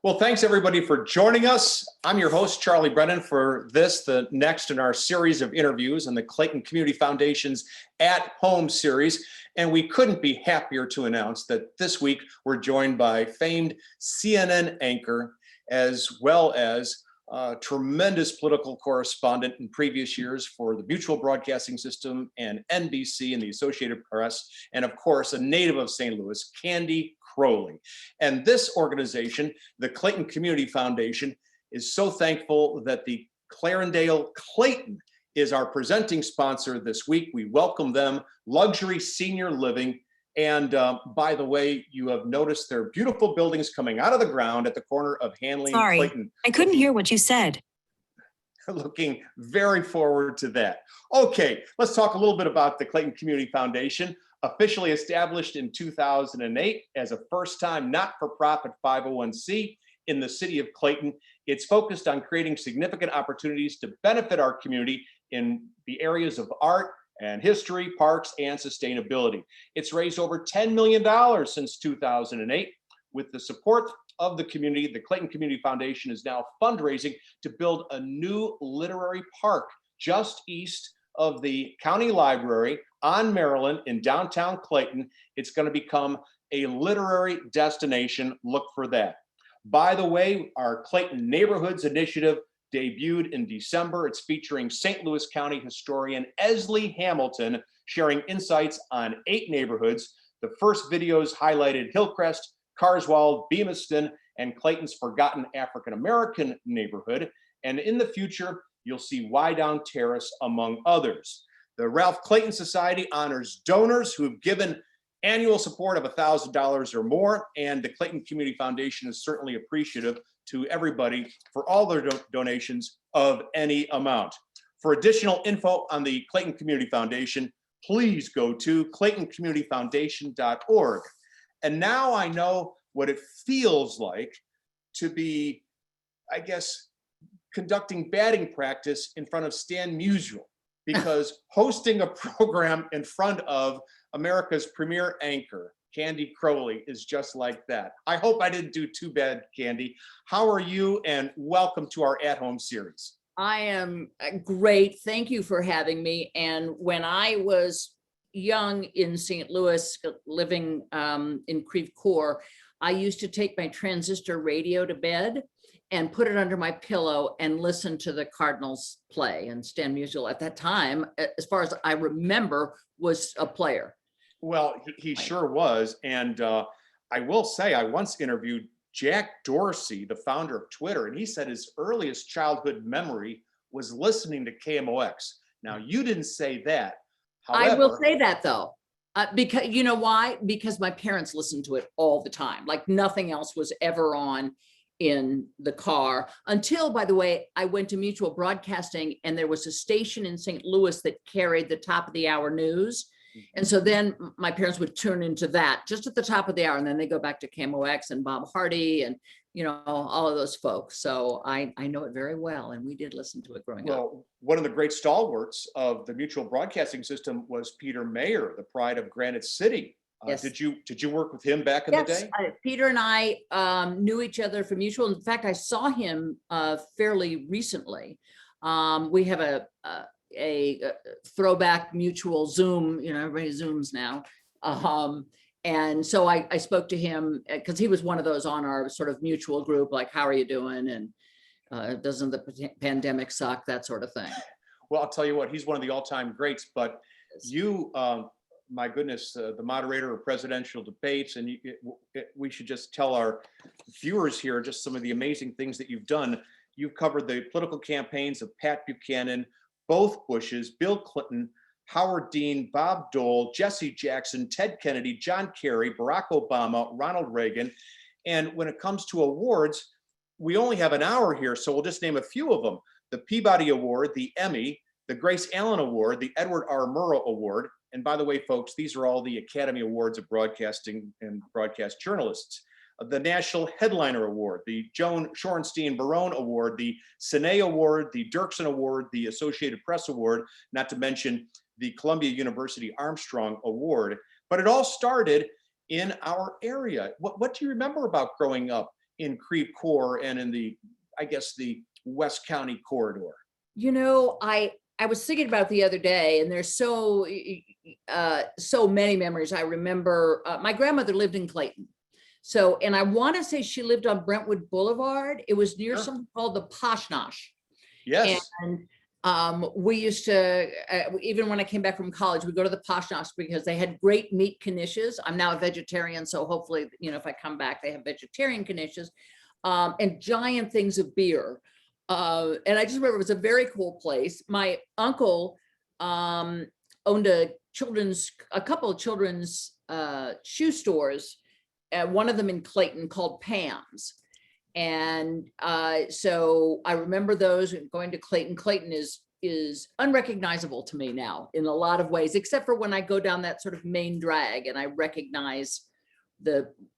Well, thanks everybody for joining us. I'm your host, Charlie Brennan, for this, the next in our series of interviews on the Clayton Community Foundation's At Home series. And we couldn't be happier to announce that this week we're joined by famed CNN anchor, as well as a tremendous political correspondent in previous years for the Mutual Broadcasting System and NBC and the Associated Press, and of course, a native of St. Louis, Candy Crowley. And this organization, the Clayton Community Foundation, is so thankful that the Clarendale Clayton is our presenting sponsor this week. We welcome them, luxury senior living. And by the way, you have noticed their beautiful buildings coming out of the ground at the corner of Hanley and Clayton. I couldn't hear what you said. Looking very forward to that. Okay, let's talk a little bit about the Clayton Community Foundation. Officially established in 2008 as a first-time not-for-profit 501c in the city of Clayton, it's focused on creating significant opportunities to benefit our community in the areas of art and history, parks, and sustainability. It's raised over $10 million since 2008. With the support of the community, the Clayton Community Foundation is now fundraising to build a new literary park just east of the county library on Maryland in downtown Clayton. It's going to become a literary destination. Look for that. By the way, our Clayton Neighborhoods Initiative debuted in December. It's featuring St. Louis County historian Esley Hamilton sharing insights on 8 neighborhoods. The first videos highlighted Hillcrest, Carswell, Beamiston, and Clayton's forgotten African-American neighborhood. And in the future, you'll see Wydown Terrace, among others. The Ralph Clayton Society honors donors who have given annual support of $1,000 or more, and the Clayton Community Foundation is certainly appreciative to everybody for all their donations of any amount. For additional info on the Clayton Community Foundation, please go to claytoncommunityfoundation.org. And now I know what it feels like to be, I guess, conducting batting practice in front of Stan Musial, because hosting a program in front of America's premier anchor, Candy Crowley, is just like that. I hope I didn't do too bad, Candy. How are you? And welcome to our At Home series. I am great. Thank you for having me. And when I was young in St. Louis, living in Creve Coeur, I used to take my transistor radio to bed and put it under my pillow and listen to the Cardinals play. And Stan Musial at that time, as far as I remember, was a player. Well, he sure was. And I will say, I once interviewed Jack Dorsey, the founder of Twitter, and he said his earliest childhood memory was listening to KMOX. Now, you didn't say that. However, I will say that though, because you know why? Because my parents listened to it all the time. Like nothing else was ever on in the car until, by the way, I went to Mutual Broadcasting and there was a station in St. Louis that carried the top of the hour news. And so then my parents would tune into that just at the top of the hour, and then they go back to KMOX and Bob Hardy and, you know, all of those folks. So I know it very well, and we did listen to it growing up. Well, one of the great stalwarts of the Mutual Broadcasting System was Peter Mayer, the pride of Granite City. Yes. Did you work with him back in the day? Peter and I knew each other from Mutual. In fact, I saw him fairly recently. We have a throwback Mutual Zoom, you know, everybody Zooms now. And so I spoke to him because he was one of those on our sort of mutual group, like, how are you doing? And doesn't the pandemic suck? That sort of thing. Well, I'll tell you what, he's one of the all-time greats, but you, my goodness, the moderator of presidential debates, and we should just tell our viewers here just some of the amazing things that you've done. You've covered the political campaigns of Pat Buchanan, both Bushes, Bill Clinton, Howard Dean, Bob Dole, Jesse Jackson, Ted Kennedy, John Kerry, Barack Obama, Ronald Reagan. And when it comes to awards, we only have an hour here, so we'll just name a few of them. The Peabody Award, the Emmy, the Grace Allen Award, the Edward R. Murrow Award. And by the way, folks, these are all the Academy Awards of Broadcasting and Broadcast Journalists. The National Headliner Award, the Joan Shorenstein Barone Award, the Cine Award, the Dirksen Award, the Associated Press Award, not to mention the Columbia University Armstrong Award. But it all started in our area. What do you remember about growing up in Creve Coeur and in the, I guess, the West County corridor? You know, I was thinking about it the other day, and there's so many memories. I remember my grandmother lived in Clayton. So, and I want to say she lived on Brentwood Boulevard. It was near Sure. something called the Poshnosh. Yes. And we used to, even when I came back from college, we go to the Poshnosh because they had great meat knishes. I'm now a vegetarian, so hopefully, you know, if I come back, they have vegetarian knishes, and giant things of beer. And I just remember it was a very cool place. My uncle owned a couple of children's shoe stores, one of them in Clayton called Pam's. And so I remember those going to Clayton. Clayton is unrecognizable to me now in a lot of ways, except for when I go down that sort of main drag and I recognize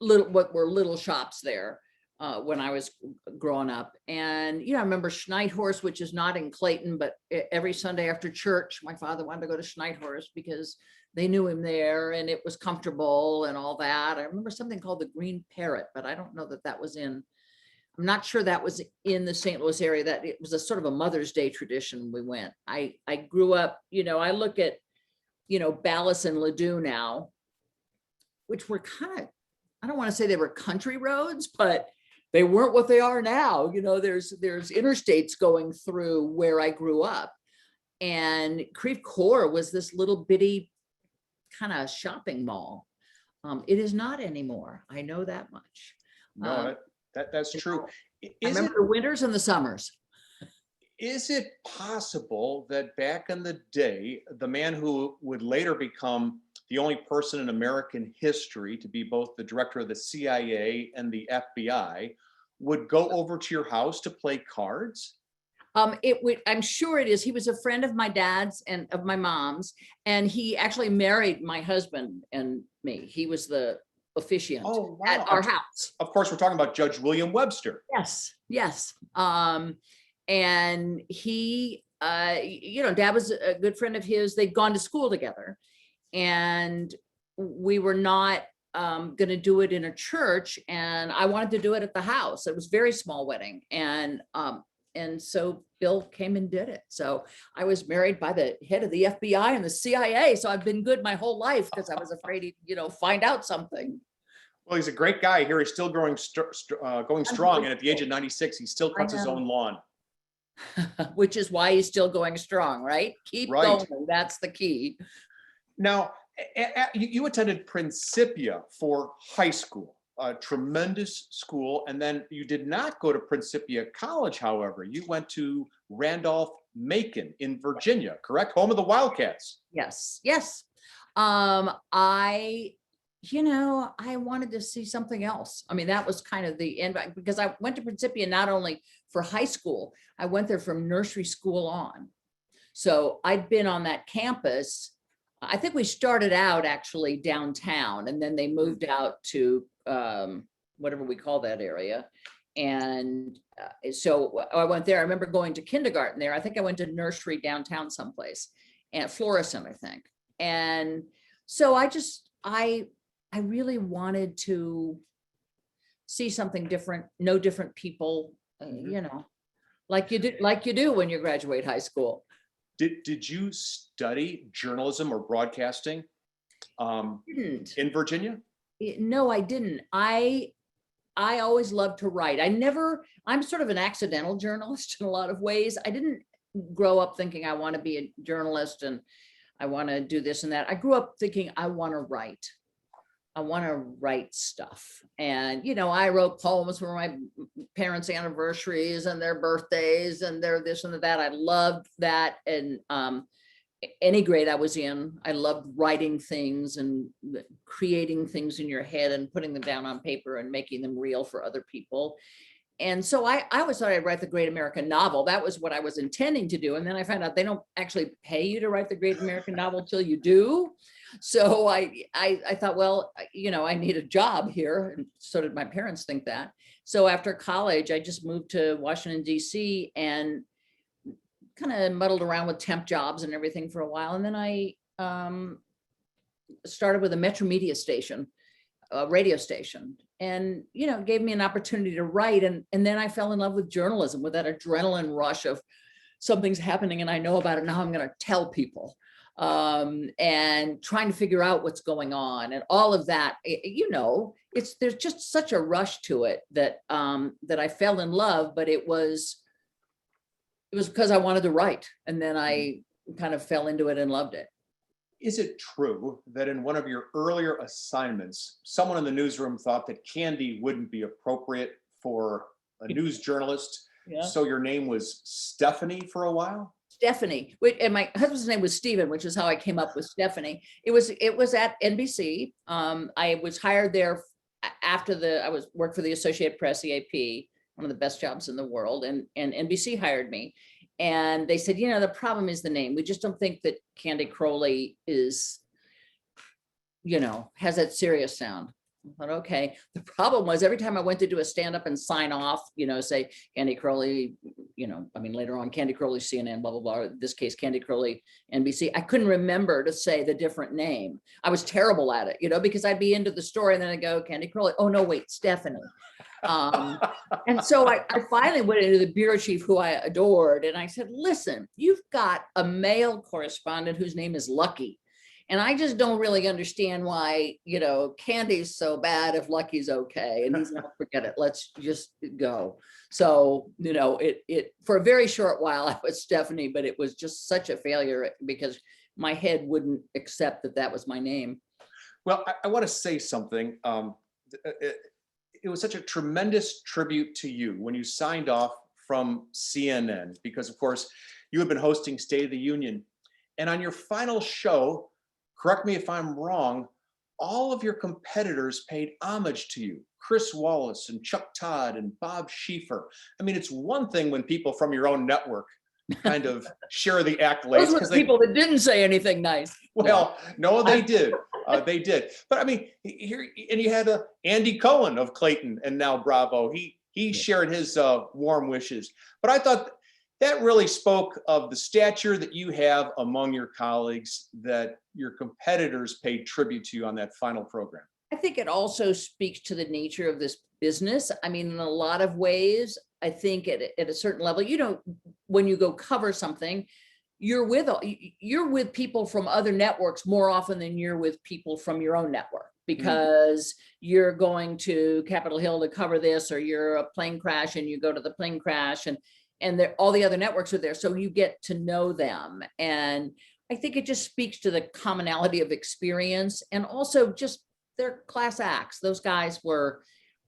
what were little shops there when I was growing up. And, you know, I remember Schneidhorst, which is not in Clayton, but every Sunday after church, my father wanted to go to Schneidhorst because they knew him there and it was comfortable and all that. I remember something called the Green Parrot, but I don't know that that was in, I'm not sure that was in the St. Louis area. That it was a sort of a Mother's Day tradition. We went. I grew up, you know, I look at, you know, Ballas and Ladue now, which were kind of, I don't want to say they were country roads, but they weren't what they are now. You know, there's interstates going through where I grew up, and Creve Coeur was this little bitty kind of shopping mall. It is not anymore. I know that much. No, that's true. I remember the winters and the summers. Is it possible that back in the day, the man who would later become the only person in American history to be both the director of the CIA and the FBI would go over to your house to play cards? It would, I'm sure it is. He was a friend of my dad's and of my mom's, and he actually married my husband and me. He was the officiant at our house. Of course, we're talking about Judge William Webster. Yes, yes. And he, you know, Dad was a good friend of his. They'd gone to school together, and we were not going to do it in a church, and I wanted to do it at the house. It was a very small wedding, and so Bill came and did it. So I was married by the head of the FBI and the CIA. So I've been good my whole life because I was afraid he'd, you know, find out something. Well, he's a great guy here. He's still going strong, and at the age of 96, he still cuts his own lawn. Which is why he's still going strong, right? Keep going. That's the key. Now, you attended Principia for high school, a tremendous school, and then you did not go to Principia College, however. You went to Randolph-Macon in Virginia, correct? Home of the Wildcats. Yes, yes. You know, I wanted to see something else. I mean, that was kind of the end, because I went to Principia not only for high school, I went there from nursery school on. So I'd been on that campus. I think we started out actually downtown, and then they moved out to whatever we call that area. And so I went there. I remember going to kindergarten there. I think I went to nursery downtown someplace, and Florissant, I think. And so I really wanted to see something different, know different people, you know, like you do when you graduate high school. Did you study journalism or broadcasting in Virginia? No, I didn't. I always loved to write. I'm sort of an accidental journalist in a lot of ways. I didn't grow up thinking I want to be a journalist and I want to do this and that. I grew up thinking I want to write. I want to write stuff. And, you know, I wrote poems for my parents' anniversaries and their birthdays and their this and that. I loved that. And any grade I was in, I loved writing things and creating things in your head and putting them down on paper and making them real for other people. And so I always thought I'd write the great American novel. That was what I was intending to do. And then I found out they don't actually pay you to write the great American novel till you do. So I thought, well, you know, I need a job here. And so did my parents think that. So after college, I just moved to Washington, D.C. and kind of muddled around with temp jobs and everything for a while. And then I started with a Metro Media station radio station, and gave me an opportunity to write, and then I fell in love with journalism, with that adrenaline rush of something's happening and I know about it, now I'm going to tell people, and trying to figure out what's going on and all of that. There's just such a rush to it that that I fell in love, but it was because I wanted to write, and then I kind of fell into it and loved it. Is it true that in one of your earlier assignments, someone in the newsroom thought that Candy wouldn't be appropriate for a news journalist? Yeah. So your name was Stephanie for a while? Stephanie, and my husband's name was Stephen, which is how I came up with Stephanie. It was at NBC. I was hired there after I worked for the Associated Press, EAP, one of the best jobs in the world, and NBC hired me. And they said, the problem is the name. We just don't think that Candy Crowley is, has that serious sound. I thought, okay. The problem was every time I went to do a stand-up and sign off, say Candy Crowley, later on Candy Crowley, CNN, blah, blah, blah. In this case, Candy Crowley, NBC. I couldn't remember to say the different name. I was terrible at it, because I'd be into the story and then I'd go, Candy Crowley. Oh, no, wait, Stephanie. And so I finally went into the bureau chief, who I adored, and I said, listen, you've got a male correspondent whose name is Lucky. And I just don't really understand why, Candy's so bad if Lucky's okay. And he's not, forget it, let's just go. So, it for a very short while I was Stephanie, but it was just such a failure because my head wouldn't accept that was my name. Well, I want to say something. It was such a tremendous tribute to you when you signed off from CNN, because of course you had been hosting State of the Union. And on your final show, correct me if I'm wrong, all of your competitors paid homage to you. Chris Wallace and Chuck Todd and Bob Schieffer. I mean, it's one thing when people from your own network kind of share the accolades. Those were people that didn't say anything nice. Well, no, they did. They did. But I mean, here, and you had Andy Cohen of Clayton and now Bravo. He shared his warm wishes. But I thought that really spoke of the stature that you have among your colleagues, that your competitors paid tribute to you on that final program. I think it also speaks to the nature of this business. I mean, in a lot of ways, I think at a certain level, when you go cover something, you're with people from other networks more often than you're with people from your own network, because you're going to Capitol Hill to cover this, or you're a plane crash and you go to the plane crash, and all the other networks are there. So you get to know them. And I think it just speaks to the commonality of experience, and also just their class acts. Those guys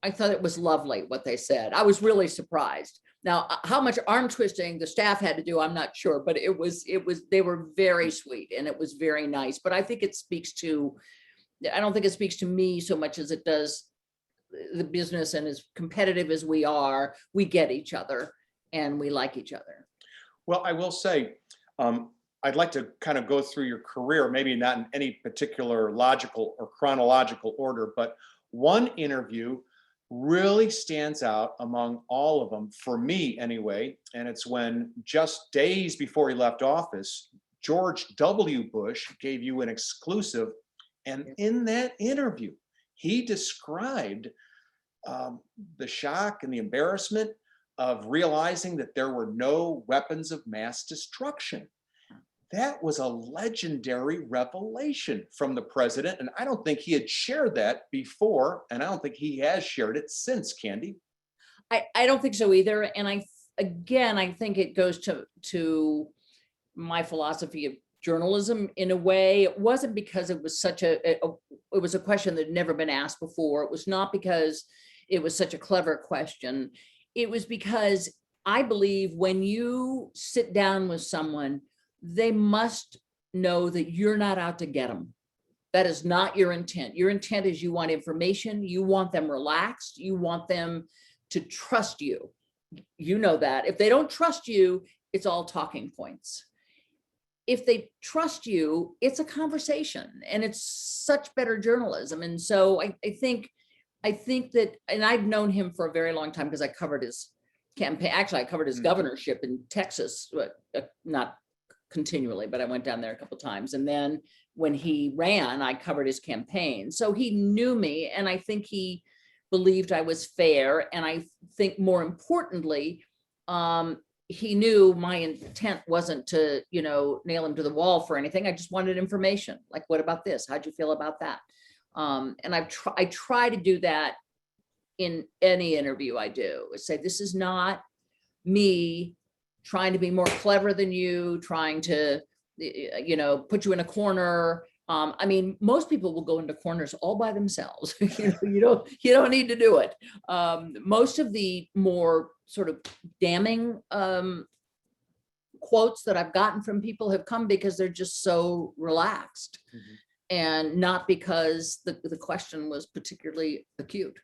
I thought it was lovely what they said. I was really surprised. Now, how much arm twisting the staff had to do, I'm not sure, but they were very sweet and it was very nice. But I think I don't think it speaks to me so much as it does the business, and as competitive as we are, we get each other and we like each other. Well, I will say, I'd like to kind of go through your career, maybe not in any particular logical or chronological order, but one interview really stands out among all of them, for me anyway, and it's when, just days before he left office, George W. Bush gave you an exclusive, and in that interview, he described the shock and the embarrassment of realizing that there were no weapons of mass destruction. That was a legendary revelation from the president, and I don't think he had shared that before, and I don't think he has shared it since, Candy. I don't think so either. And I think it goes to my philosophy of journalism in a way. It wasn't because it was it was a question that had never been asked before. It was not because it was such a clever question. It was because I believe when you sit down with someone, they must know that you're not out to get them. That is not your intent. Your intent is you want information. You want them relaxed. You want them to trust you. You know that. If they don't trust you, it's all talking points. If they trust you, it's a conversation, and it's such better journalism. And so I think that, and I've known him for a very long time because I covered his campaign. Actually, I covered his governorship in Texas, but not continually, but I went down there a couple of times. And then when he ran, I covered his campaign. So he knew me, and I think he believed I was fair. And I think more importantly, he knew my intent wasn't to, nail him to the wall for anything. I just wanted information. Like, what about this? How'd you feel about that? And I try to do that in any interview I do. I say, this is not me trying to be more clever than you, trying to, put you in a corner. I mean, most people will go into corners all by themselves. You don't need to do it. Most of the more sort of damning quotes that I've gotten from people have come because they're just so relaxed, and not because the question was particularly acute.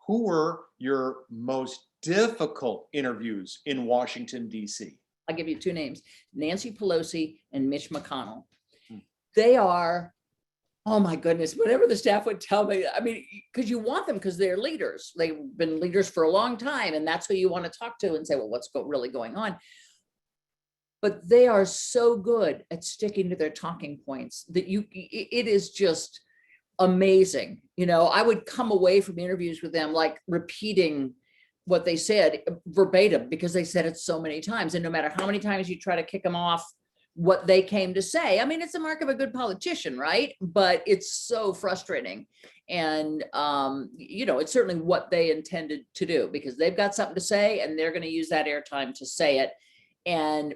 Who were your most difficult interviews in Washington, D.C.? I'll give you two names, Nancy Pelosi and Mitch McConnell. They are, oh my goodness, whatever the staff would tell me, I mean, because you want them because they're leaders. They've been leaders for a long time, and that's who you want to talk to and say, well, what's really going on? But they are so good at sticking to their talking points that it is just amazing. I would come away from interviews with them like repeating what they said verbatim because they said it so many times. And no matter how many times you try to kick them off what they came to say, I mean, it's a mark of a good politician, right? But it's so frustrating. And, it's certainly what they intended to do because they've got something to say and they're going to use that airtime to say it. And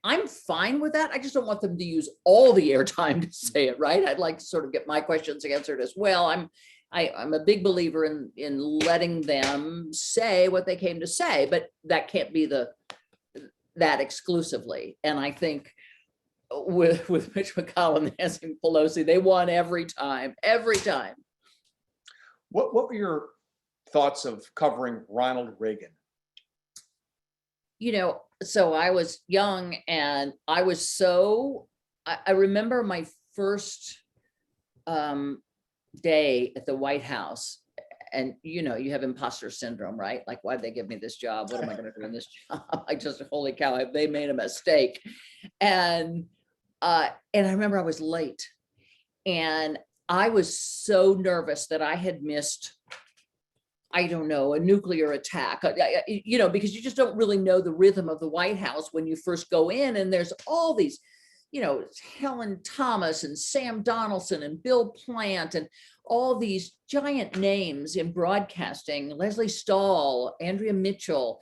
I'm fine with that. I just don't want them to use all the airtime to say it, right? I'd like to sort of get my questions answered as well. I'm a big believer in letting them say what they came to say, but that can't be that exclusively. And I think with Mitch McConnell and Nancy Pelosi, they won every time. What were your thoughts of covering Ronald Reagan? So I was young and I remember my first day at the White House, and you have imposter syndrome, right? Like, why'd they give me this job? What am I going to do in this job? I just, holy cow, they made a mistake. And I remember I was late and I was so nervous that I had missed, I don't know, a nuclear attack, because you just don't really know the rhythm of the White House when you first go in, and there's all these, Helen Thomas and Sam Donaldson and Bill Plant and all these giant names in broadcasting, Leslie Stahl, Andrea Mitchell,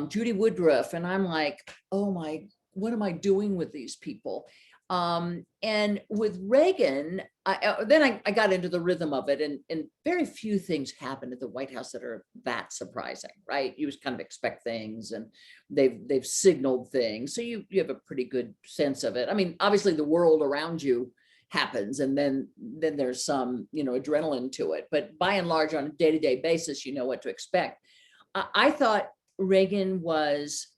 Judy Woodruff. And I'm like, oh my, what am I doing with these people? And with Reagan, I got into the rhythm of it, and very few things happened at the White House that are that surprising, right? You just kind of expect things, and they've signaled things, so you have a pretty good sense of it. I mean, obviously the world around you happens, and then there's some adrenaline to it, but by and large, on a day-to-day basis, you know what to expect. I thought Reagan was.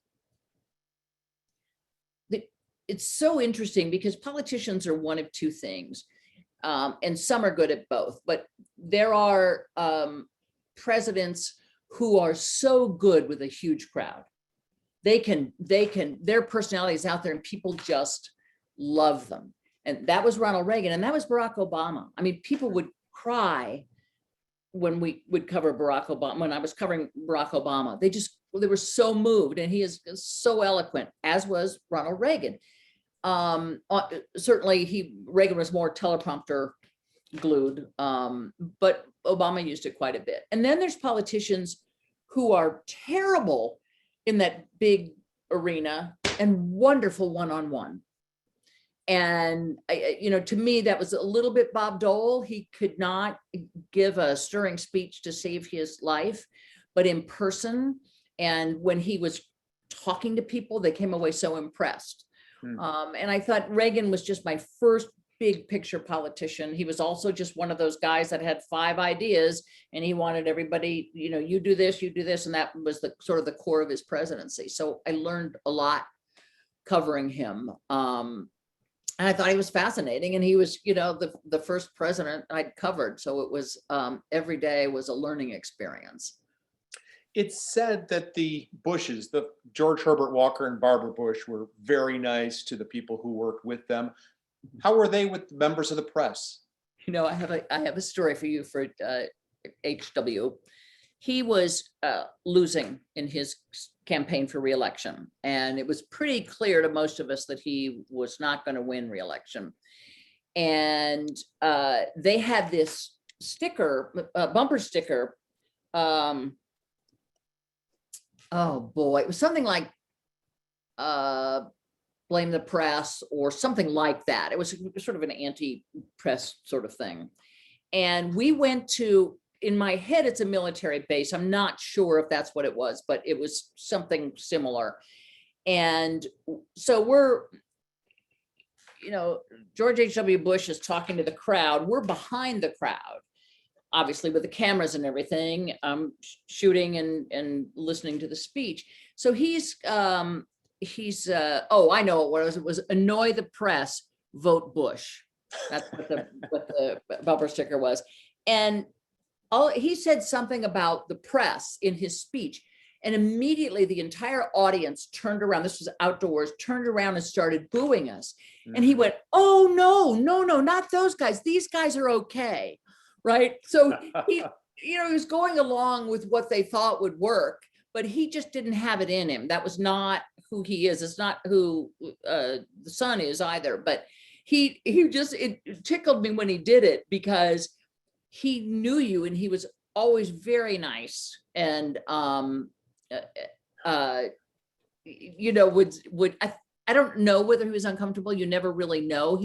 It's so interesting because politicians are one of two things, and some are good at both, but there are presidents who are so good with a huge crowd. Their personality is out there and people just love them. And that was Ronald Reagan, and that was Barack Obama. I mean, people would cry when we would cover Barack Obama, when I was covering Barack Obama. They were so moved, and he is so eloquent, as was Ronald Reagan. Certainly Reagan was more teleprompter glued, but Obama used it quite a bit. And then there's politicians who are terrible in that big arena and wonderful one-on-one. And to me, that was a little bit Bob Dole. He could not give a stirring speech to save his life, but in person, and when he was talking to people, they came away so impressed. And I thought Reagan was just my first big picture politician. He was also just one of those guys that had 5 ideas, and he wanted everybody, you do this, and that was the sort of the core of his presidency. So I learned a lot covering him. And I thought he was fascinating, and he was, the first president I'd covered. So it was, every day was a learning experience. It's said that the Bushes, the George Herbert Walker and Barbara Bush, were very nice to the people who worked with them. How were they with members of the press? You know, I have a story for you for HW. He was losing in his campaign for reelection, and it was pretty clear to most of us that he was not going to win reelection. And they had this sticker, bumper sticker. Oh boy, it was something like blame the press or something like that. It was sort of an anti-press sort of thing. And we went to, in my head, it's a military base. I'm not sure if that's what it was, but it was something similar. And so we're, you know, George H.W. Bush is talking to the crowd. We're behind the crowd, obviously with the cameras and everything, shooting and listening to the speech. So he's oh, I know what it was annoy the press, vote Bush. That's what the bumper sticker was. And he said something about the press in his speech. And immediately the entire audience turned around. This was outdoors, turned around and started booing us. And he went, oh, no, not those guys. These guys are okay. Right. So he was going along with what they thought would work, but he just didn't have it in him. That was not who he is. It's not who the son is either. But he just, it tickled me when he did it because he knew you and he was always very nice and, I don't know whether he was uncomfortable. You never really know.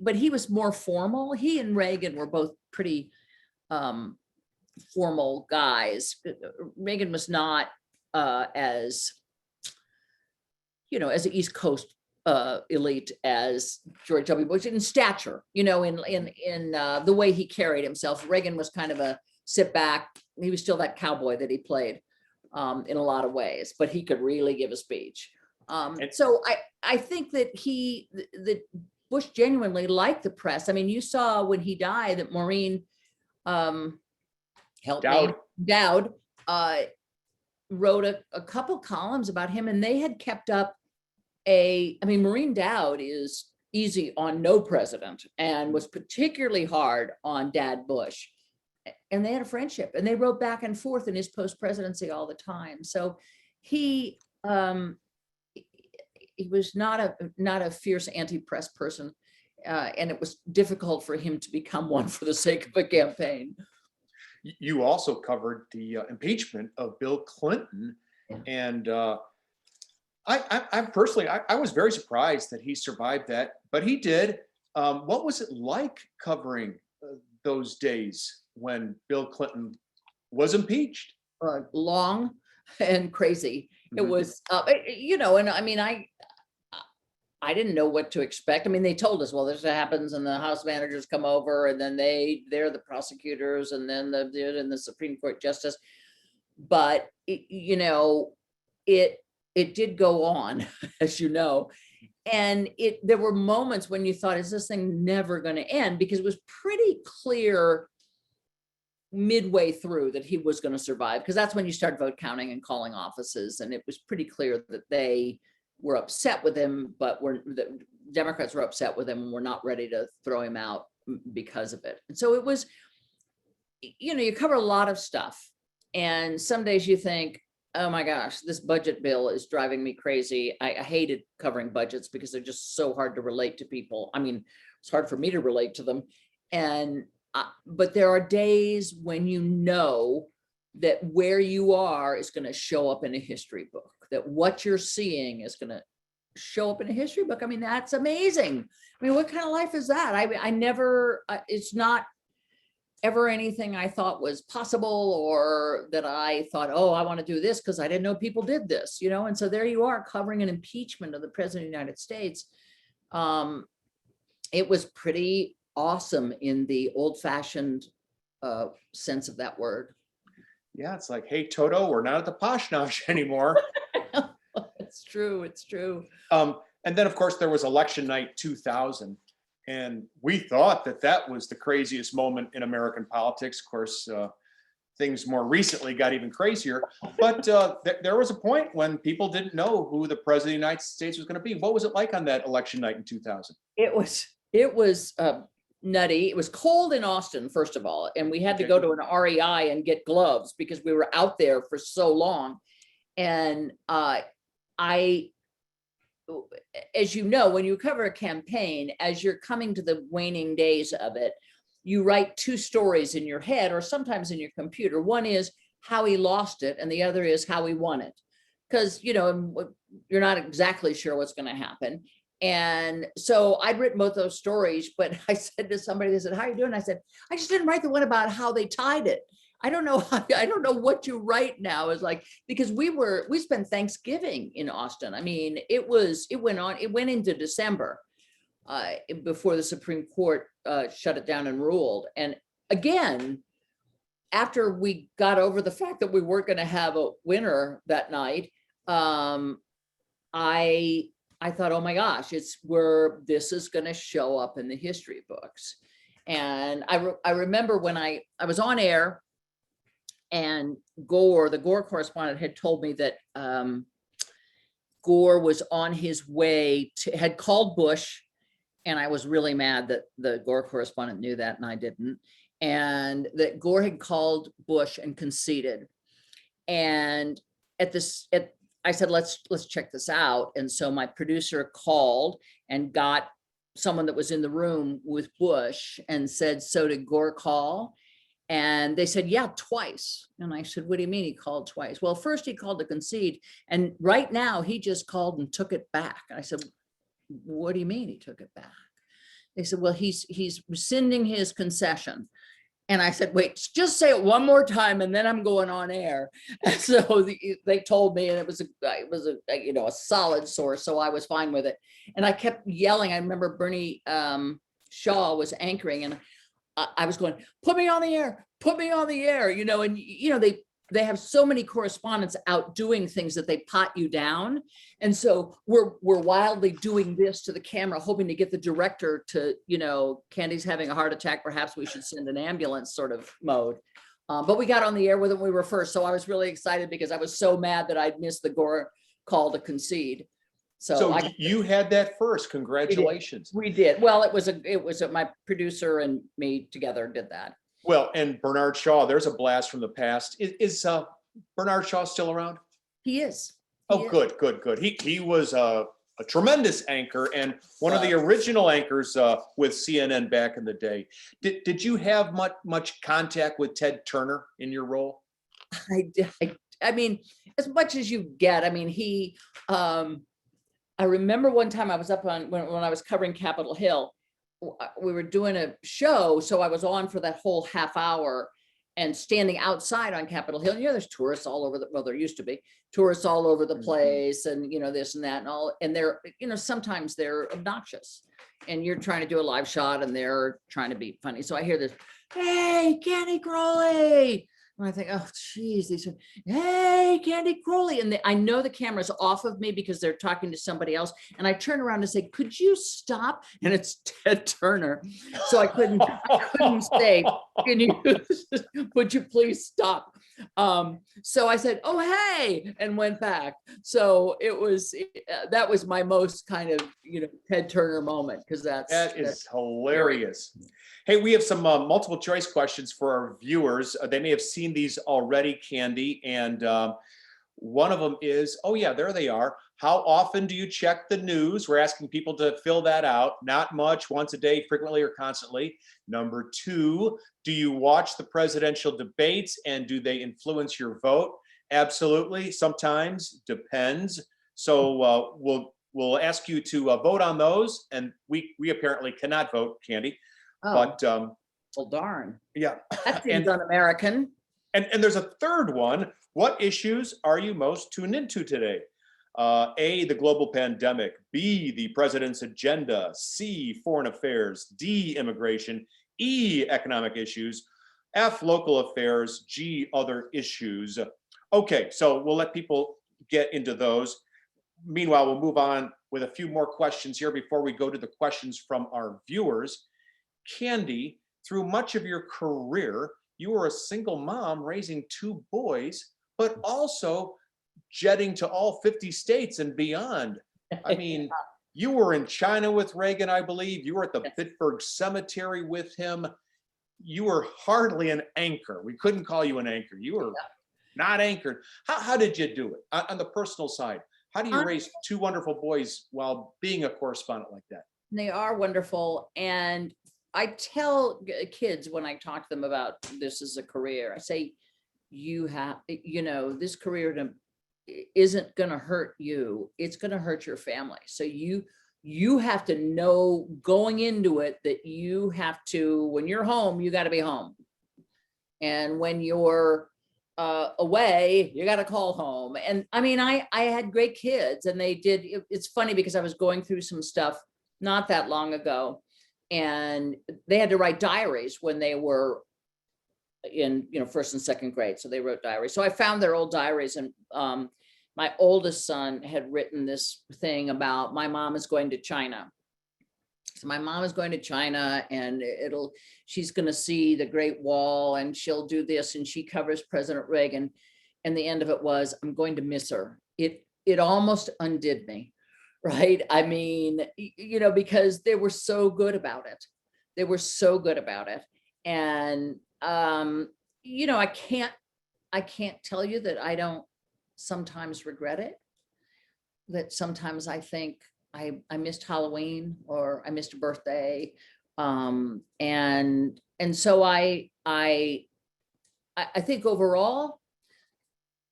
But he was more formal. He and Reagan were both pretty formal guys. Reagan was not as an East Coast elite as George W. Bush in stature, in the way he carried himself. Reagan was kind of a sit back. He was still that cowboy that he played in a lot of ways, but he could really give a speech. So I think that Bush genuinely liked the press. I mean, you saw when he died that Maureen Dowd wrote a couple columns about him, and they had kept up Maureen Dowd is easy on no president and was particularly hard on Dad Bush. And they had a friendship and they wrote back and forth in his post-presidency all the time. So he was not a fierce anti-press person. And it was difficult for him to become one for the sake of a campaign. You also covered the impeachment of Bill Clinton. Yeah. And I personally was very surprised that he survived that, but he did. What was it like covering those days when Bill Clinton was impeached? Long and crazy. It was, and I mean, I didn't know what to expect. I mean, they told us, well, this happens and the House managers come over and then they're the prosecutors and then the Supreme Court justice. But, it did go on, as you know. And there were moments when you thought, is this thing never going to end? Because it was pretty clear midway through that he was going to survive, because that's when you start vote counting and calling offices. And it was pretty clear that they were upset with him, but the Democrats were upset with him and were not ready to throw him out because of it. And so it was, you cover a lot of stuff. And some days you think, oh my gosh, this budget bill is driving me crazy. I hated covering budgets because they're just so hard to relate to people. I mean, it's hard for me to relate to them. And but there are days when you know that where you are is going to show up in a history book, that what you're seeing is going to show up in a history book. I mean, that's amazing. I mean, what kind of life is that? I never, it's not ever anything I thought was possible, or that I thought, oh, I want to do this because I didn't know people did this, and so there you are covering an impeachment of the president of the United States. It was pretty awesome in the old-fashioned sense of that word. Yeah, it's like, hey, Toto, we're not at the posh nosh anymore. It's true. It's true. And then, of course, there was election night 2000. And we thought that was the craziest moment in American politics. Of course, things more recently got even crazier. But there was a point when people didn't know who the president of the United States was going to be. What was it like on that election night in 2000? It was It was nutty. It was cold in Austin, first of all, and we had to Okay. go to an REI and get gloves because we were out there for so long. And as you know, when you cover a campaign, as you're coming to the waning days of it, you write two stories in your head or sometimes in your computer. One is how he lost it, and the other is how he won it. Because, you know, you're not exactly sure what's going to happen. And so I'd written both those stories, but I said to somebody, they said, "How are you doing?" I said, "I just didn't write the one about how they tied it. I don't know. I don't know what you write now." It's like, because we spent Thanksgiving in Austin. I mean, it went into December before the Supreme Court shut it down and ruled. And again, after we got over the fact that we weren't going to have a winner that night, I thought, oh my gosh, this is going to show up in the history books. And I remember when I was on air, and the Gore correspondent had told me that Gore was on his way had called Bush, and I was really mad that the Gore correspondent knew that and I didn't, and that Gore had called Bush and conceded. And I said, let's check this out. And so my producer called and got someone that was in the room with Bush and said, "So did Gore call?" And they said, "Yeah, twice." And I said, "What do you mean he called twice?" "Well, first he called to concede, and right now he just called and took it back." And I said, "What do you mean he took it back?" They said, "Well, he's rescinding his concession." And I said, "Wait, just say it one more time, and then I'm going on air." And so they told me, and it was a solid source, so I was fine with it. And I kept yelling. I remember Bernie Shaw was anchoring, and I was going, "Put me on the air, put me on the air," and they have so many correspondents out doing things that they pot you down. And so we're wildly doing this to the camera, hoping to get the director to, "Candy's having a heart attack, perhaps we should send an ambulance," sort of mode. But we got on the air with them. We were first. So I was really excited because I was so mad that I'd missed the Gore call to concede. So you had that first. Congratulations. We did. Well, it was my producer and me together did that. Well, and Bernard Shaw, there's a blast from the past. Is Bernard Shaw still around? He is. Good. He was a tremendous anchor and one of the original anchors with CNN back in the day. Did you have much contact with Ted Turner in your role? I mean, as much as you get. I mean, I remember one time I was up on when I was covering Capitol Hill. We were doing a show, so I was on for that whole half hour and standing outside on Capitol Hill. There's tourists all over there used to be tourists all over the place, and this and that and all. And they're, sometimes they're obnoxious, and you're trying to do a live shot, and they're trying to be funny. So I hear this, "Hey, Candy Crowley." And I think, oh, geez, they said, "Hey, Candy Crowley." And I know the camera's off of me because they're talking to somebody else. And I turn around and say, "Could you stop?" And it's Ted Turner. So I couldn't say, "Would you please stop?" So I said, "Oh, hey," and went back. So that was my most kind of, Ted Turner moment, because that is hilarious. Hey, we have some multiple choice questions for our viewers. They may have seen these already, Candy. And one of them is, oh yeah, there they are. How often do you check the news? We're asking people to fill that out. Not much, once a day, frequently or constantly. Number 2, do you watch the presidential debates and do they influence your vote? Absolutely, sometimes, depends. So we'll ask you to vote on those. And we apparently cannot vote, Candy. Oh, but well, darn. Yeah. That seems un-American. And there's a third one. What issues are you most tuned into today? A, the global pandemic. B, the president's agenda. C, foreign affairs. D, immigration. E, economic issues. F, local affairs. G, other issues. Okay, so we'll let people get into those. Meanwhile, we'll move on with a few more questions here before we go to the questions from our viewers. Candy, through much of your career, you were a single mom raising 2 boys, but also jetting to all 50 states and beyond. I mean, You were in China with Reagan, I believe. You were at the Yes. Pittsburgh Cemetery with him. You were hardly an anchor. We couldn't call you an anchor. You were not anchored. How did you do it on the personal side? How do you Um, raise two wonderful boys while being a correspondent like that? They are wonderful. And I tell kids when I talk to them about this as a career, I say, you have, this career isn't going to hurt you. It's going to hurt your family. So you have to know going into it that you have to, when you're home, you got to be home. And when you're away, you got to call home. And I mean, I had great kids, and they did. It's funny because I was going through some stuff not that long ago, and they had to write diaries when they were in, first and second grade. So they wrote diaries. So I found their old diaries, and my oldest son had written this thing about, my mom is going to China. So my mom is going to China, and she's going to see the Great Wall, and she'll do this, and she covers President Reagan. And the end of it was, I'm going to miss her. It almost undid me, right? I mean, because they were so good about it. They were so good about it. And, I can't tell you that I don't sometimes regret it, that sometimes I think I missed Halloween, or I missed a birthday. And so I think overall,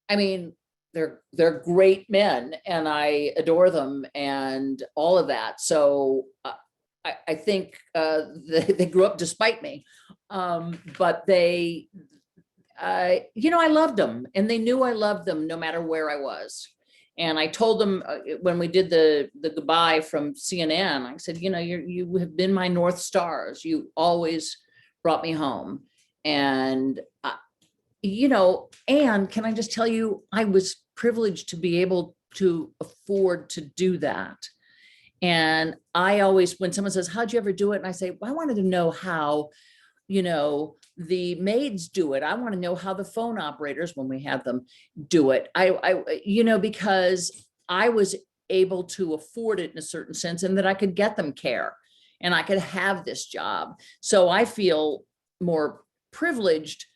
I mean, they're great men, and I adore them and all of that. So I think they grew up despite me, but I loved them, and they knew I loved them no matter where I was. And I told them when we did the goodbye from CNN, I said, you have been my North Stars. You always brought me home. And, and can I just tell you, I was privileged to be able to afford to do that. And I always, when someone says, how'd you ever do it? And I say, well, I wanted to know how, the maids do it. I want to know how the phone operators, when we have them, do it. Because I was able to afford it in a certain sense, and that I could get them care, and I could have this job. So I feel more privileged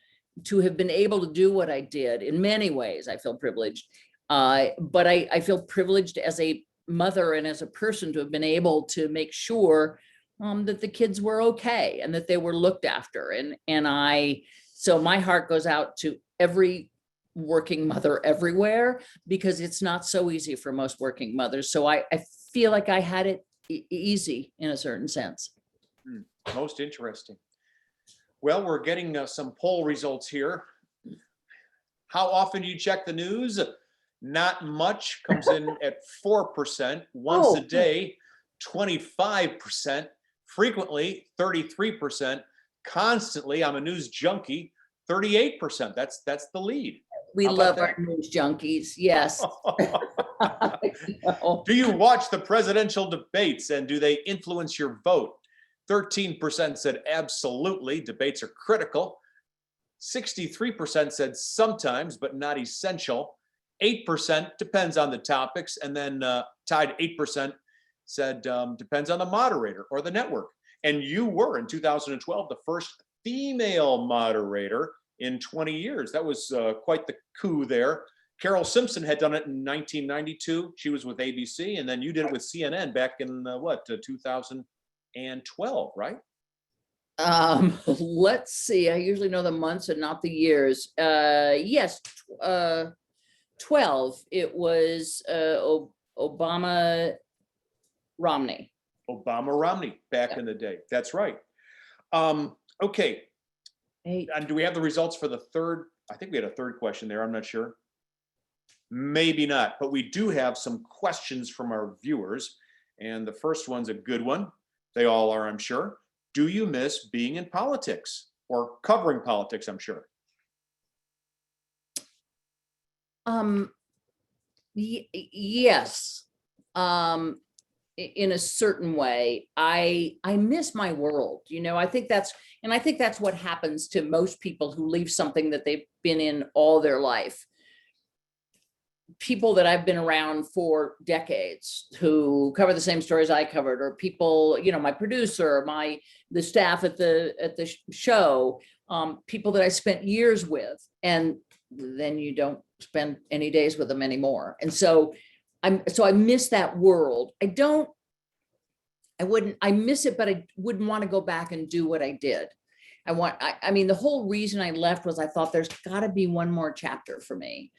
to have been able to do what I did. In many ways, I feel privileged. But I feel privileged as a mother and as a person to have been able to make sure that the kids were okay, and that they were looked after. So my heart goes out to every working mother everywhere, because it's not so easy for most working mothers. So I feel like I had it easy in a certain sense. Most interesting. Well, we're getting some poll results here. How often do you check the news? Not much. Comes in at 4%. Once a day, 25%. Frequently, 33%. Constantly, I'm a news junkie, 38%. That's the lead. We How about love that? our news junkies. Yes. Do you watch the presidential debates, and do they influence your vote? 13% said absolutely, debates are critical. 63% said sometimes, but not essential. 8% depends on the topics, and then tied 8% said depends on the moderator or the network. And you were, in 2012, the first female moderator in 20 years. That was quite the coup there. Carol Simpson had done it in 1992. She was with ABC, and then you did it with CNN back in 2012, right? Let's see. I usually know the months and not the years. Yes, 12. It was Obama Romney. Obama Romney back in the day. That's right. Okay. Hey, And do we have the results for the third? I think we had a third question there. I'm not sure. Maybe not, but we do have some questions from our viewers. And the first one's a good one. They all are, I'm sure. Do you miss being in politics or covering politics? I'm sure. Yes. In a certain way, I miss my world. I think that's what happens to most people who leave something that they've been in all their life. people that I've been around for decades who cover the same stories I covered, or people, my producer, the staff at the show, people that I spent years with, and then you don't spend any days with them anymore. And so I miss that world. I miss it, but I wouldn't want to go back and do what I did. I mean, the whole reason I left was I thought there's got to be one more chapter for me.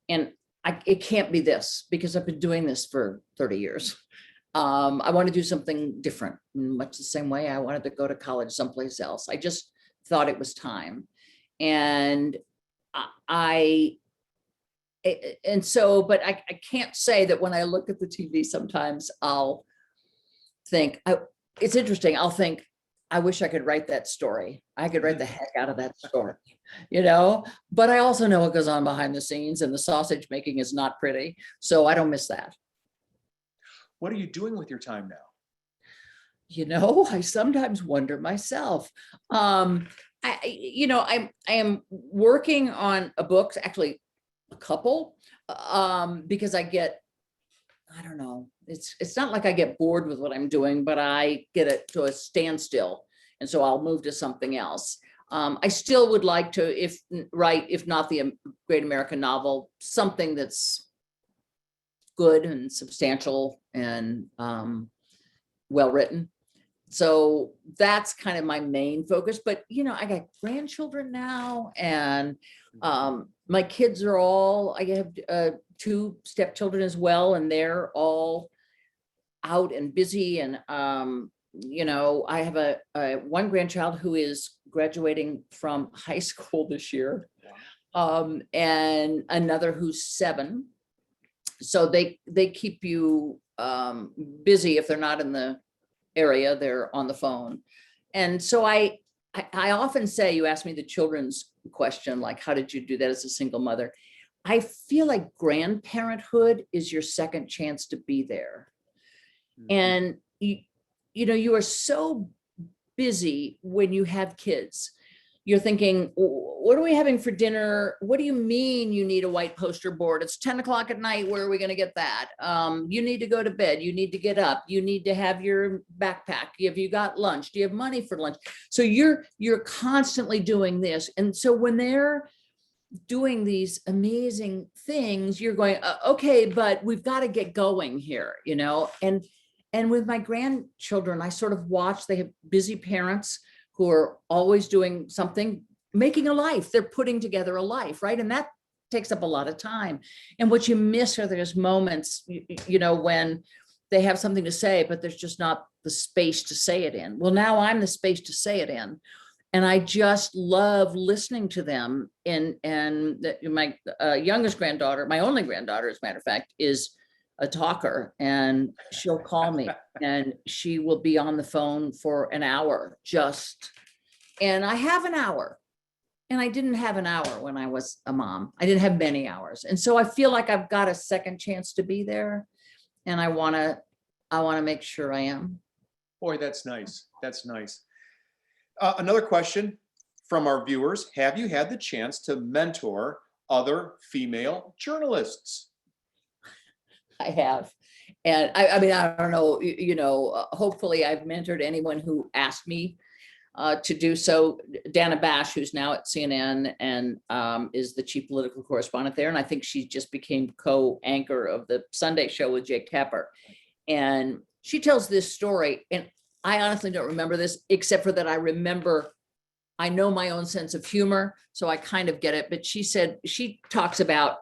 And it can't be this, because I've been doing this for 30 years. I want to do something different, much the same way I wanted to go to college someplace else. I just thought it was time. And but I can't say that when I look at the TV, sometimes I'll think, it's interesting. I'll think, I wish I could write that story. I could write the heck out of that story, but I also know what goes on behind the scenes, and the sausage making is not pretty. So I don't miss that. What are you doing with your time now? I sometimes wonder myself. I am working on a book, actually a couple, because I don't know, it's not like I get bored with what I'm doing, but I get it to a standstill. And so I'll move to something else. I still would like to, if not the Great American Novel, something that's good and substantial and well-written. So that's kind of my main focus. But, I got grandchildren now, and my kids are I have 2 stepchildren as well, and they're all out and busy. And, I have one grandchild who is graduating from high school this year, and another who's 7. So they keep you busy. If they're not in the area, they're on the phone. And so I often say, you ask me the children's question, like, how did you do that as a single mother? I feel like grandparenthood is your second chance to be there. And you are so busy when you have kids. You're thinking, what are we having for dinner? What do you mean you need a white poster board? It's 10 o'clock at night. Where are we going to get that? You need to go to bed. You need to get up. You need to have your backpack. Have you got lunch? Do you have money for lunch? So you're constantly doing this. And so when they're doing these amazing things, you're going, okay, but we've got to get going here, and with my grandchildren, I sort of watch. They have busy parents who are always doing something, making a life. They're putting together a life, right? And that takes up a lot of time. And what you miss are those moments, when they have something to say, but there's just not the space to say it in. Well, now I'm the space to say it in. And I just love listening to them. And my youngest granddaughter, my only granddaughter, as a matter of fact, is a talker, and she'll call me and she will be on the phone for an hour and I have an hour, and I didn't have an hour when I was a mom. I didn't have many hours. And so I feel like I've got a second chance to be there, and I want to make sure I am. Boy, that's nice. That's nice. Another question from our viewers. Have you had the chance to mentor other female journalists? I have. And I mean, I don't know, hopefully I've mentored anyone who asked me to do so. Dana Bash, who's now at CNN and is the chief political correspondent there. And I think she just became co-anchor of the Sunday show with Jake Tapper. And she tells this story. And I honestly don't remember this, except for that I know my own sense of humor, so I kind of get it. But she said, she talks about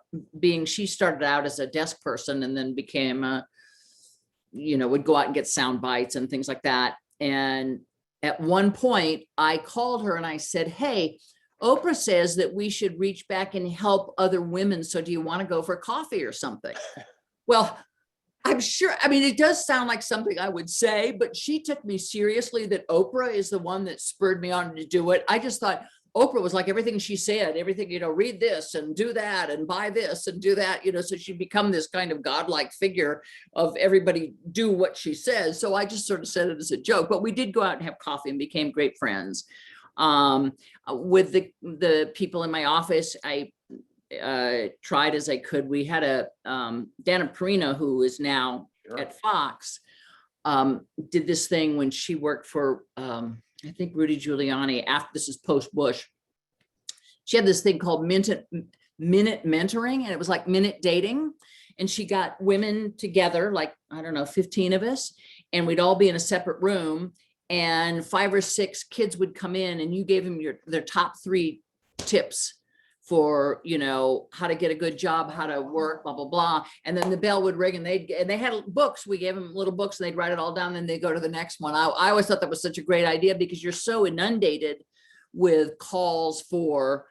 she started out as a desk person and then became would go out and get sound bites and things like that. And at one point I called her and I said, hey, Oprah says that we should reach back and help other women. So do you want to go for coffee or something? Well, I'm sure, it does sound like something I would say, but she took me seriously that Oprah is the one that spurred me on to do it. I just thought Oprah was like everything she said, everything, read this and do that and buy this and do that, so she'd become this kind of godlike figure of everybody do what she says. So I just sort of said it as a joke, but we did go out and have coffee and became great friends. With the people in my office, I tried as I could. We had a Dana Perino, who is now Sure. at Fox, did this thing when she worked for I think Rudy Giuliani. After this is post Bush, she had this thing called minute mentoring, and it was like minute dating. And she got women together, like, I don't know, 15 of us, and we'd all be in a separate room, and 5 or 6 kids would come in, and you gave them their top 3 tips for, you know, how to get a good job, how to work, blah, blah, blah. And then the bell would ring, and they had books. We gave them little books, and they'd write it all down, and they'd go to the next one. I always thought that was such a great idea, because you're so inundated with calls for,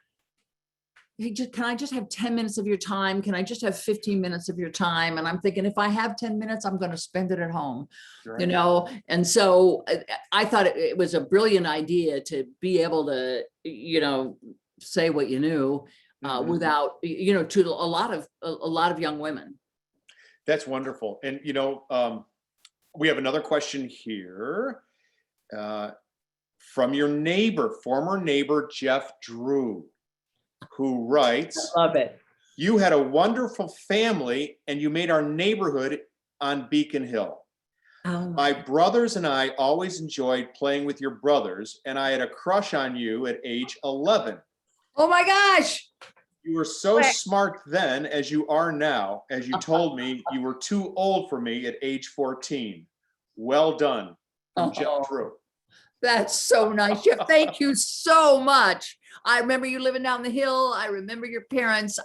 hey, can I just have 10 minutes of your time? Can I just have 15 minutes of your time? And I'm thinking, if I have 10 minutes, I'm going to spend it at home, Sure. you know? And so I thought it was a brilliant idea to be able to, you know, say what you knew without, you know, to a lot of young women. That's wonderful. And, you know, we have another question here from your neighbor, former neighbor, Jeff Drew, who writes, I love it. You had a wonderful family and you made our neighborhood on Beacon Hill. Oh, My brothers and I always enjoyed playing with your brothers, and I had a crush on you at age 11. oh my gosh. You were so smart then as you are now. As you told me, you were too old for me at age 14. Well done, from Jeff Drew. That's so nice, Jeff. Thank you so much. I remember you living down the hill. I remember your parents.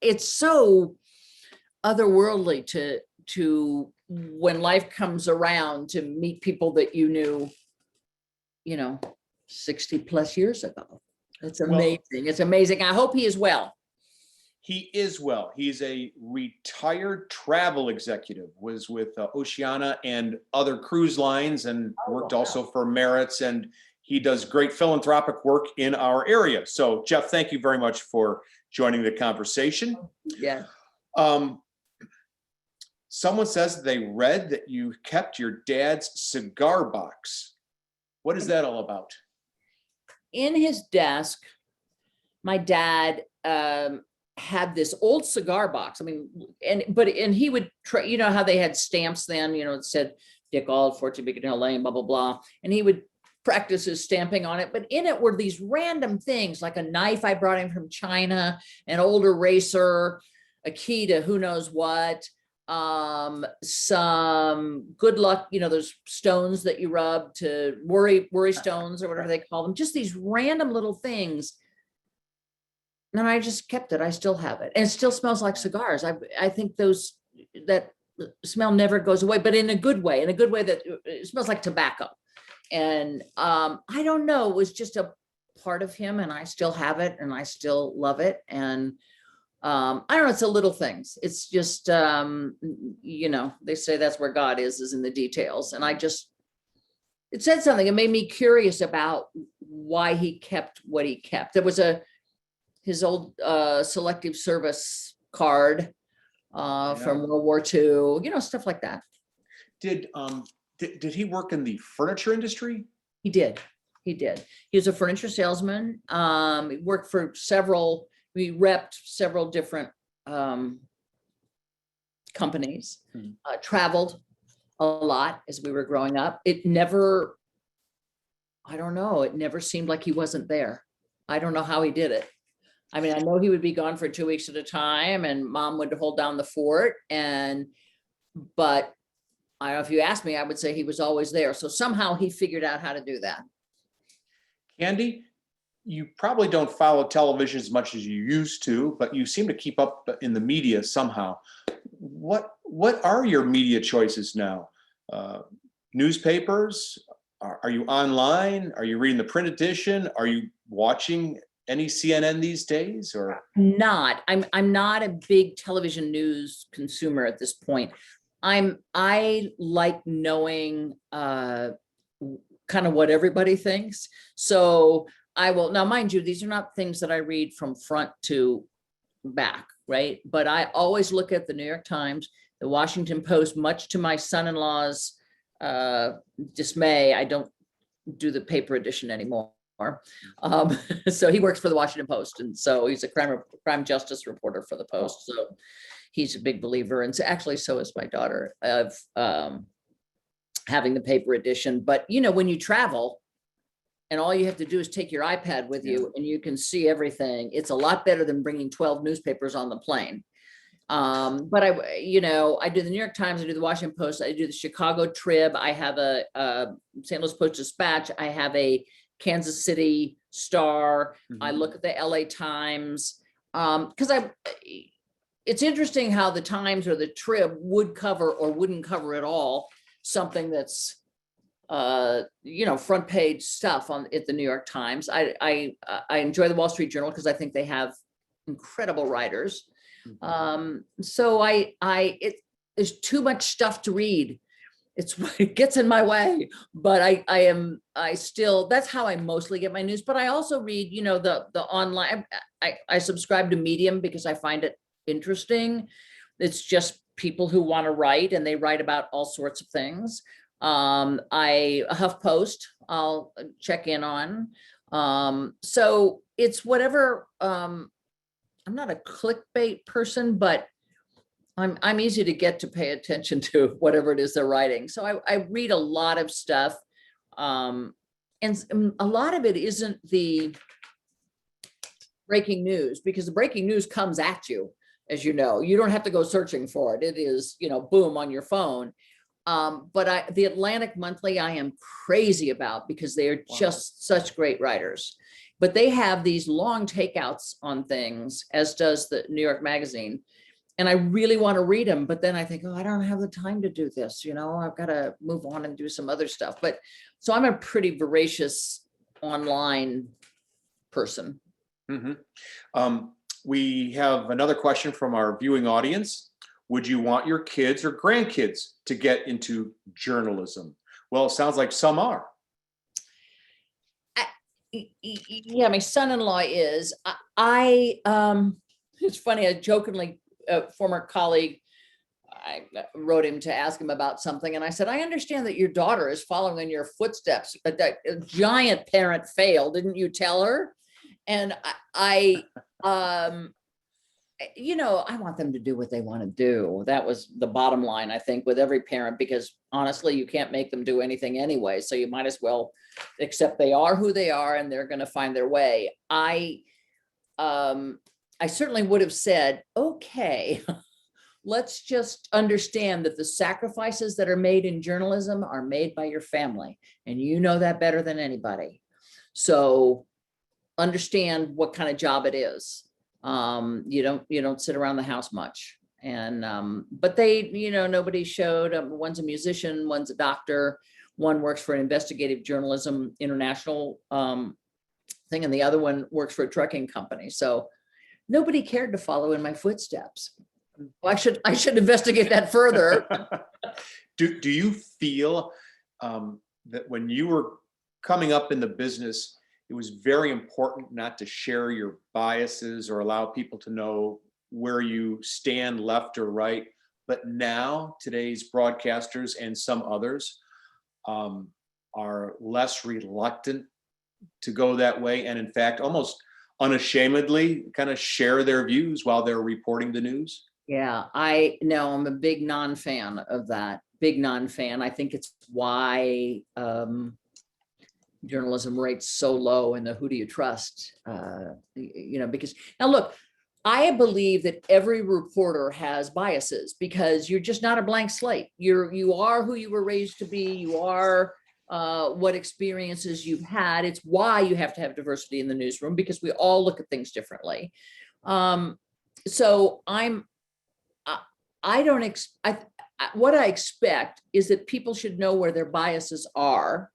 It's so otherworldly to when life comes around to meet people that you knew, you know, 60 plus years ago. It's amazing. Well, it's amazing. I hope he is well. He is well. He's a retired travel executive, was with Oceana and other cruise lines, and worked also for Merritt's, and he does great philanthropic work in our area. So Jeff, thank you very much for joining the conversation. Yeah. Someone says they read that you kept your dad's cigar box. What is that all about? In his desk, my dad had this old cigar box. I mean, and he would try, you know how they had stamps then, you know, it said Dick Auld, 14 Beacon Hill Lane, blah, blah, blah. And he would practice his stamping on it. But in it were these random things, like a knife I brought him from China, an old eraser, a key to who knows what, some good luck, you know, those stones that you rub to worry stones or whatever they call them, just these random little things. And I just kept it. I still have it. And it still smells like cigars. I think that smell never goes away, but in a good way that it smells like tobacco. And I don't know, it was just a part of him, and I still have it and I still love it. And I don't know, it's the little things. It's just, you know, they say that's where God is in the details. And it said something. It made me curious about why he kept what he kept. There was his old selective service card from World War II, you know, stuff like that. Did he work in the furniture industry? He did. He was a furniture salesman. He worked for we repped several different companies, traveled a lot as we were growing up. It never seemed like he wasn't there. I don't know how he did it. I mean, I know he would be gone for 2 weeks at a time, and Mom would hold down the fort. But I don't know, if you asked me, I would say he was always there. So somehow he figured out how to do that. Candy, you probably don't follow television as much as you used to, but you seem to keep up in the media somehow. What are your media choices now? Newspapers? Are you online? Are you reading the print edition? Are you watching any CNN these days? Or I'm not a big television news consumer at this point. I like knowing kind of what everybody thinks. So I will, now mind you, these are not things that I read from front to back, right? But I always look at the New York Times, the Washington Post, much to my son-in-law's dismay. I don't do the paper edition anymore. So he works for the Washington Post, and so he's a crime justice reporter for the Post. So he's a big believer, and so actually so is my daughter, of having the paper edition. But when you travel and all you have to do is take your iPad with you and you can see everything, it's a lot better than bringing 12 newspapers on the plane. But I do the New York Times, I do the Washington Post, I do the Chicago Trib, I have a St. Louis Post Dispatch, I have a Kansas City Star, I look at the LA Times, because it's interesting how the Times or the Trib would cover or wouldn't cover at all something that's front page stuff at the New York Times. I enjoy the Wall Street Journal because I think they have incredible writers. So there's too much stuff to read. It gets in my way, but I still, that's how I mostly get my news. But I also read, the online, I subscribe to Medium because I find it interesting. It's just people who want to write, and they write about all sorts of things. HuffPost, I'll check in on. So it's whatever, I'm not a clickbait person, but I'm easy to get to pay attention to whatever it is they're writing. So I read a lot of stuff. And a lot of it isn't the breaking news, because the breaking news comes at you, as you know. You don't have to go searching for it. It is, boom, on your phone. But the Atlantic Monthly, I am crazy about, because they are just such great writers. But they have these long takeouts on things, as does the New York Magazine. And I really want to read them, but then I think, I don't have the time to do this. I've got to move on and do some other stuff. But so I'm a pretty voracious online person. We have another question from our viewing audience. Would you want your kids or grandkids to get into journalism? Well, it sounds like some are. Yeah, my son-in-law is. It's funny, I jokingly, a former colleague, I wrote him to ask him about something, and I said, I understand that your daughter is following in your footsteps, but that giant parent fail, didn't you tell her? And I want them to do what they want to do. That was the bottom line, I think, with every parent, because honestly, you can't make them do anything anyway. So you might as well accept they are who they are, and they're going to find their way. I certainly would have said, okay, let's just understand that the sacrifices that are made in journalism are made by your family, and you know that better than anybody. So understand what kind of job it is. You don't sit around the house much. And but they, nobody showed. One's a musician, one's a doctor, one works for an investigative journalism international thing, and the other one works for a trucking company. So nobody cared to follow in my footsteps. Well, I should investigate that further. Do you feel that when you were coming up in the business, it was very important not to share your biases or allow people to know where you stand, left or right? But now today's broadcasters and some others are less reluctant to go that way, and in fact, almost unashamedly kind of share their views while they're reporting the news? Yeah, I'm a big non-fan of that. Big non-fan. I think it's why journalism rates so low in the who do you trust, because now look, I believe that every reporter has biases, because you're just not a blank slate. You are who you were raised to be. You are what experiences you've had. It's why you have to have diversity in the newsroom, because we all look at things differently. So what I expect is that people should know where their biases are.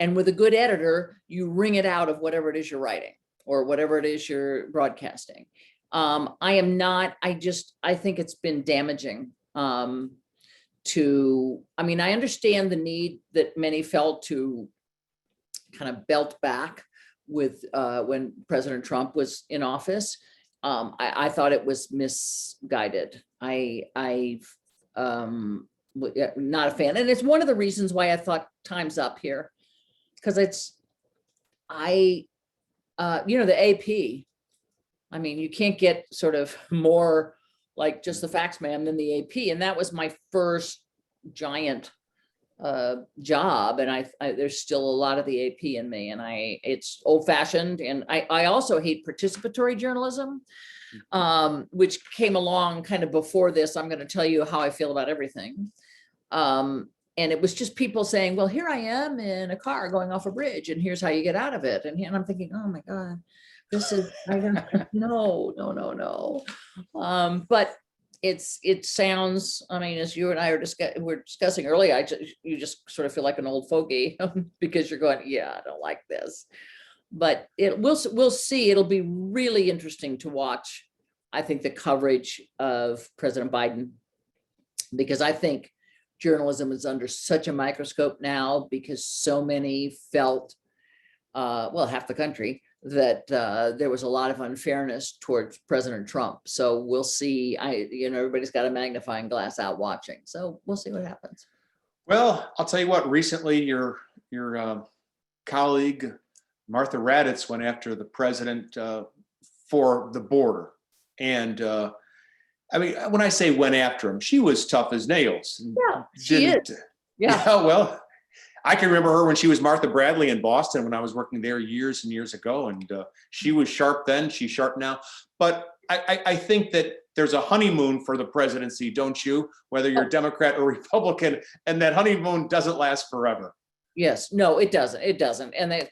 And with a good editor, you wring it out of whatever it is you're writing or whatever it is you're broadcasting. I think it's been damaging I understand the need that many felt to kind of belt back with when President Trump was in office. I thought it was misguided. I'm not a fan. And it's one of the reasons why I thought time's up here. Because the AP, I mean, you can't get sort of more like just the facts man than the AP. And that was my first giant job. And there's still a lot of the AP in me, and it's old fashioned. And I also hate participatory journalism, which came along kind of before this. I'm going to tell you how I feel about everything. And it was just people saying, well, here I am in a car going off a bridge, and here's how you get out of it. And I'm thinking, oh my God, this is, I don't, no. But it sounds, I mean, as you and I were discussing earlier, you just sort of feel like an old fogey because you're going, yeah, I don't like this. But we'll see. It'll be really interesting to watch, I think, the coverage of President Biden, because I think journalism is under such a microscope now, because so many felt, well, half the country, that there was a lot of unfairness towards President Trump. So we'll see. Everybody's got a magnifying glass out watching. So we'll see what happens. Well, I'll tell you what, recently your colleague, Martha Raddatz, went after the president for the border. And I mean, when I say went after him, she was tough as nails. Yeah, she is. Yeah, well, I can remember her when she was Martha Bradley in Boston when I was working there years and years ago. And she was sharp then, she's sharp now. But I think that there's a honeymoon for the presidency, don't you? Whether you're Democrat or Republican, and that honeymoon doesn't last forever. Yes, no, it doesn't. It doesn't. And I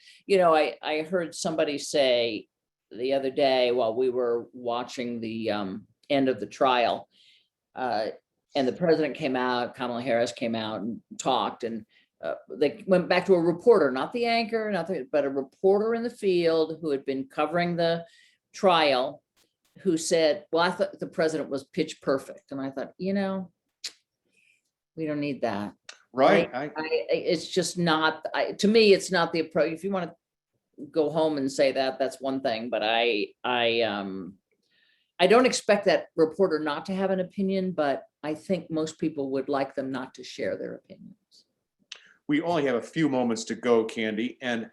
heard somebody say the other day while we were watching the end of the trial, and the president came out, Kamala Harris came out and talked, and they went back to a reporter, not the anchor, but a reporter in the field who had been covering the trial, who said, well, I thought the president was pitch perfect. And I thought, we don't need that. Right. It's just not, to me, it's not the approach. If you want to go home and say that, that's one thing, but I don't expect that reporter not to have an opinion, but I think most people would like them not to share their opinions. We only have a few moments to go, Candy, and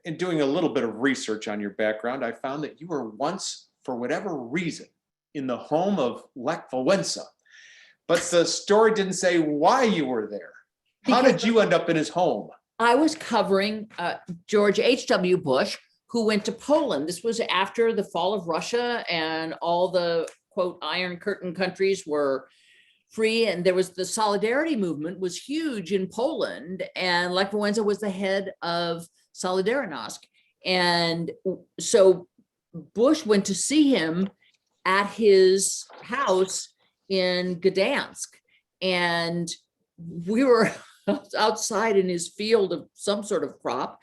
in doing a little bit of research on your background, I found that you were once, for whatever reason, in the home of Lech Walesa, but the story didn't say why you were there. How did you end up in his home? I was covering George H.W. Bush, who went to Poland. This was after the fall of Russia, and all the, quote, Iron Curtain countries were free, and there was the Solidarity movement was huge in Poland, and Lech Walesa was the head of Solidarność. And so Bush went to see him at his house in Gdansk, and we were outside in his field of some sort of crop,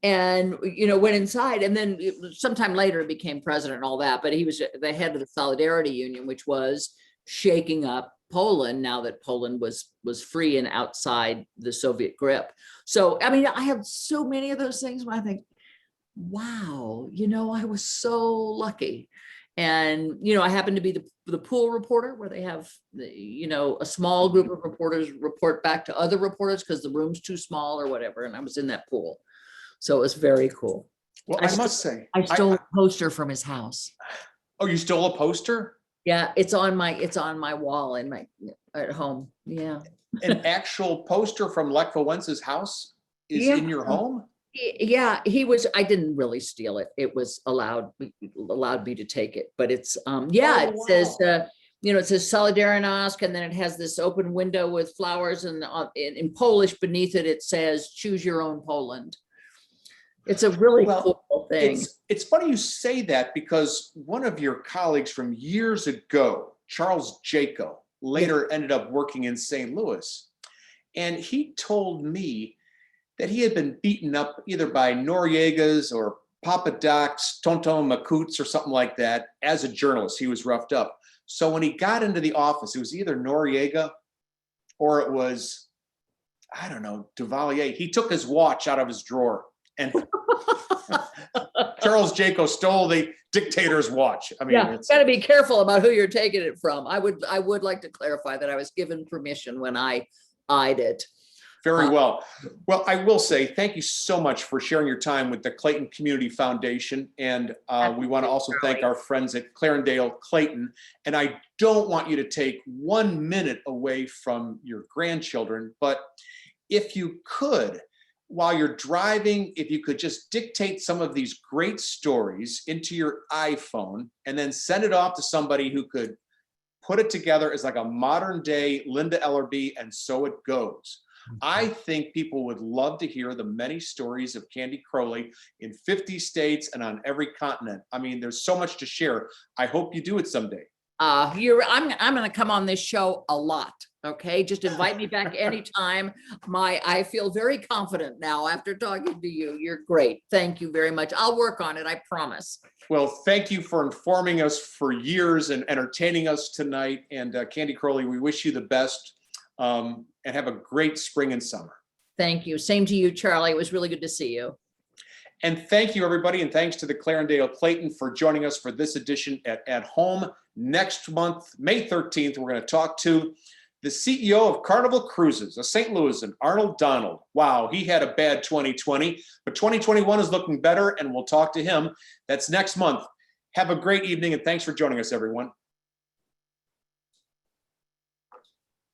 and went inside, and then sometime later became president and all that, but he was the head of the Solidarity Union, which was shaking up Poland now that Poland was free and outside the Soviet grip. So, I mean, I have so many of those things where I think, wow, I was so lucky. And, I happen to be the pool reporter, where they have, a small group of reporters report back to other reporters because the room's too small or whatever. And I was in that pool. So it was very cool. Well, I must say, I stole a poster from his house. Oh, you stole a poster? Yeah, it's on my wall at home. Yeah. An actual poster from Lech Walesa's house is in your home? Yeah, I didn't really steal it. It was allowed me to take it, but it's it says it says Solidarność, and then it has this open window with flowers, and in Polish beneath it, it says choose your own Poland. It's a really cool thing. It's funny you say that, because one of your colleagues from years ago, Charles Jaco, later ended up working in St. Louis. And he told me that he had been beaten up either by Noriegas or Papa Doc's, Tonton Makuts or something like that. As a journalist, he was roughed up. So when he got into the office, it was either Noriega or it was, I don't know, Duvalier. He took his watch out of his drawer, and Charles Jaco stole the dictator's watch. I mean, got to be careful about who you're taking it from. I would like to clarify that I was given permission when I eyed it. Very well. Well, I will say thank you so much for sharing your time with the Clayton Community Foundation. And we want to also thank our friends at Clarendale Clayton. And I don't want you to take 1 minute away from your grandchildren, but if you could, while you're driving, if you could just dictate some of these great stories into your iPhone and then send it off to somebody who could put it together as like a modern day Linda Ellerby, and so it goes. I think people would love to hear the many stories of Candy Crowley in 50 states and on every continent. I mean, there's so much to share. I hope you do it someday. I'm going to come on this show a lot. Okay, just invite me back anytime. I feel very confident now after talking to you. You're great. Thank you very much. I'll work on it. I promise. Well, thank you for informing us for years and entertaining us tonight. And Candy Crowley, we wish you the best. And have a great spring and summer. Thank you. Same to you, Charlie. It was really good to see you. And thank you, everybody. And thanks to the Clarendale Clayton for joining us for this edition at Home. Next month, May 13th, we're going to talk to the CEO of Carnival Cruises, a St. Louisan, Arnold Donald. Wow, he had a bad 2020, but 2021 is looking better, and we'll talk to him. That's next month. Have a great evening, and thanks for joining us, everyone.